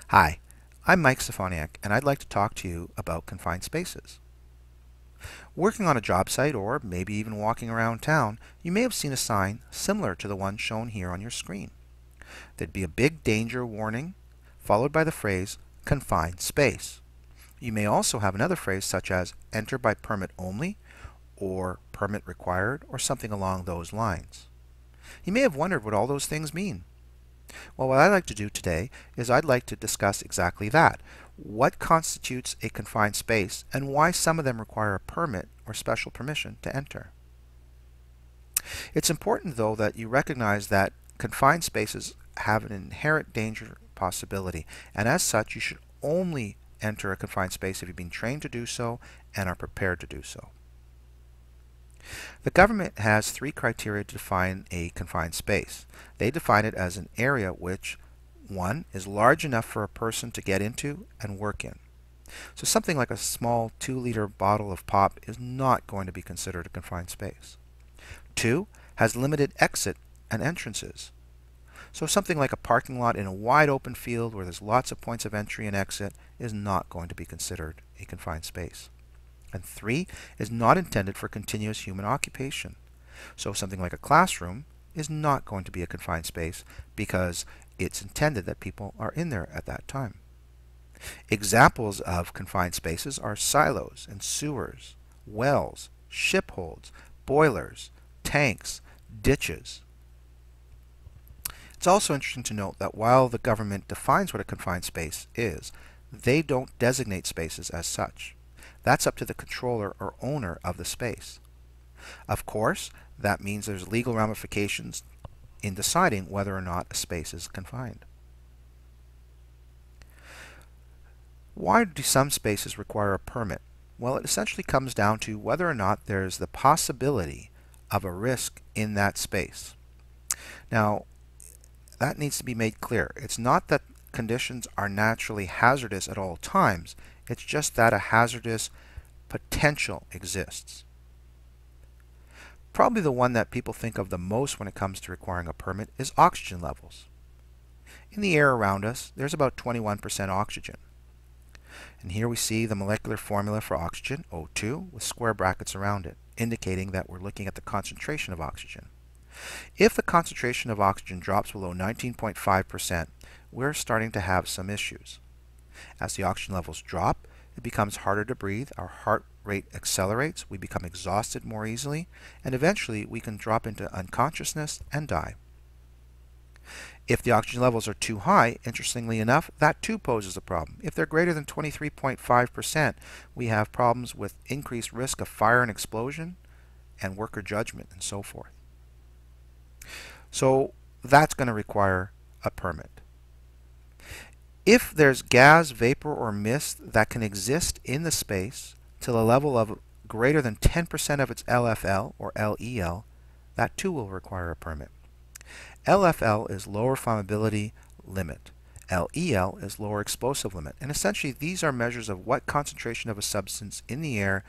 Hi, I'm Mike Stefaniak, and I'd like to talk to you about confined spaces. Working on a job site or maybe even walking around town, you may have seen a sign similar to the one shown here on your screen. There'd be a big danger warning followed by the phrase confined space. You may also have another phrase such as enter by permit only or permit required or something along those lines. You may have wondered what all those things mean. Well, what I'd like to do today is I'd like to discuss exactly that. What constitutes a confined space and why some of them require a permit or special permission to enter. It's important, though, that you recognize that confined spaces have an inherent danger possibility, and as such, you should only enter a confined space if you've been trained to do so and are prepared to do so. The government has three criteria to define a confined space. They define it as an area which, one, is large enough for a person to get into and work in. So something like a small 2-liter bottle of pop is not going to be considered a confined space. Two, has limited exit and entrances. So something like a parking lot in a wide open field where there's lots of points of entry and exit is not going to be considered a confined space. And three, is not intended for continuous human occupation. So something like a classroom is not going to be a confined space because it's intended that people are in there at that time. Examples of confined spaces are silos and sewers, wells, ship holds, boilers, tanks, ditches. It's also interesting to note that while the government defines what a confined space is, they don't designate spaces as such. That's up to the controller or owner of the space. Of course, that means there's legal ramifications in deciding whether or not a space is confined. Why do some spaces require a permit? Well, it essentially comes down to whether or not there's the possibility of a risk in that space. Now, that needs to be made clear. It's not that conditions are naturally hazardous at all times. It's just that a hazardous potential exists. Probably the one that people think of the most when it comes to requiring a permit is oxygen levels. In the air around us, there's about 21% oxygen. And here we see the molecular formula for oxygen, O2, with square brackets around it, indicating that we're looking at the concentration of oxygen. If the concentration of oxygen drops below 19.5%, we're starting to have some issues. As the oxygen levels drop, it becomes harder to breathe, our heart rate accelerates, we become exhausted more easily, and eventually we can drop into unconsciousness and die. If the oxygen levels are too high, interestingly enough, that too poses a problem. If they're greater than 23.5%, we have problems with increased risk of fire and explosion, and worker judgment, and so forth. So that's going to require a permit. If there's gas, vapor, or mist that can exist in the space to the level of greater than 10% of its LFL or LEL, that too will require a permit. LFL is lower flammability limit. LEL is lower explosive limit. And essentially these are measures of what concentration of a substance in the air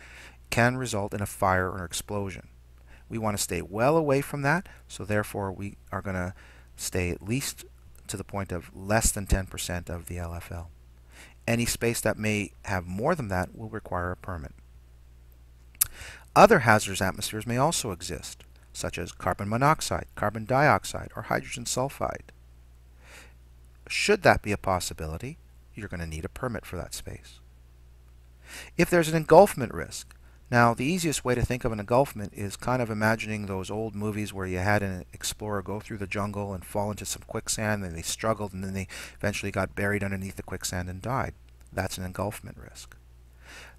can result in a fire or explosion. We want to stay well away from that, so therefore we are going to stay at least to the point of less than 10% of the LFL. Any space that may have more than that will require a permit. Other hazardous atmospheres may also exist, such as carbon monoxide, carbon dioxide, or hydrogen sulfide. Should that be a possibility, you're going to need a permit for that space. If there's an engulfment risk, now the easiest way to think of an engulfment is kind of imagining those old movies where you had an explorer go through the jungle and fall into some quicksand, and they struggled and then they eventually got buried underneath the quicksand and died. That's an engulfment risk.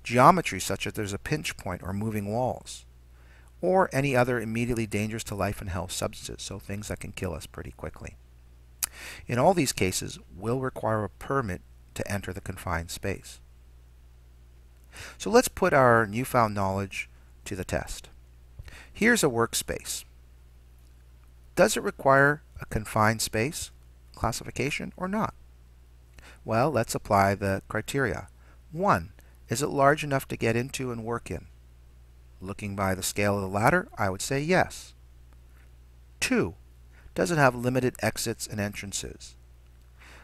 Geometry such as there's a pinch point or moving walls, or any other immediately dangerous to life and health substances, so things that can kill us pretty quickly. In all these cases, will require a permit to enter the confined space. So let's put our newfound knowledge to the test. Here's a workspace. Does it require a confined space classification or not? Well, let's apply the criteria. 1. Is it large enough to get into and work in? Looking by the scale of the ladder, I would say yes. 2. Does it have limited exits and entrances?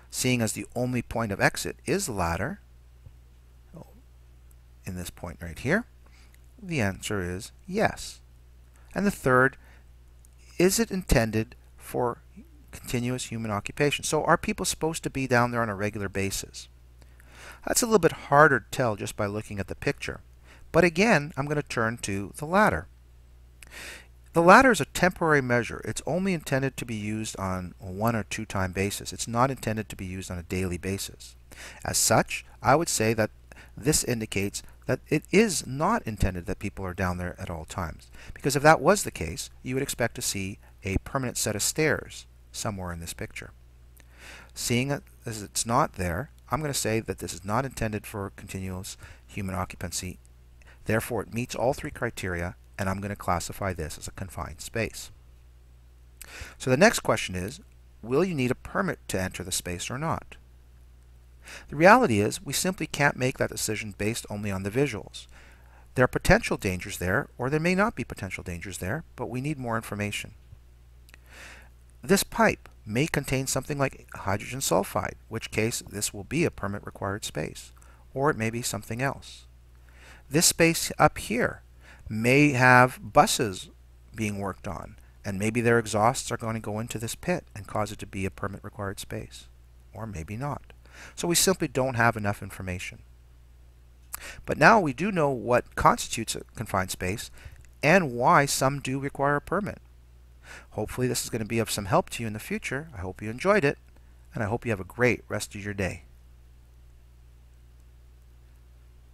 Seeing as the only point of exit is the ladder, in this point right here, the answer is yes. And the third, is it intended for continuous human occupation? So are people supposed to be down there on a regular basis? That's a little bit harder to tell just by looking at the picture. But again, I'm going to turn to the ladder. The ladder is a temporary measure. It's only intended to be used on a 1 or 2 time basis. It's not intended to be used on a daily basis. As such, I would say that this indicates that it is not intended that people are down there at all times. Because if that was the case, you would expect to see a permanent set of stairs somewhere in this picture. Seeing it as it's not there, I'm going to say that this is not intended for continuous human occupancy. Therefore, it meets all 3 criteria, and I'm going to classify this as a confined space. So the next question is, will you need a permit to enter the space or not? The reality is, we simply can't make that decision based only on the visuals. There are potential dangers there, or there may not be potential dangers there, but we need more information. This pipe may contain something like hydrogen sulfide, in which case this will be a permit required space, or it may be something else. This space up here may have buses being worked on, and maybe their exhausts are going to go into this pit and cause it to be a permit required space, or maybe not. So we simply don't have enough information. But now we do know what constitutes a confined space and why some do require a permit. Hopefully this is going to be of some help to you in the future. I hope you enjoyed it, and I hope you have a great rest of your day.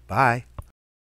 Bye.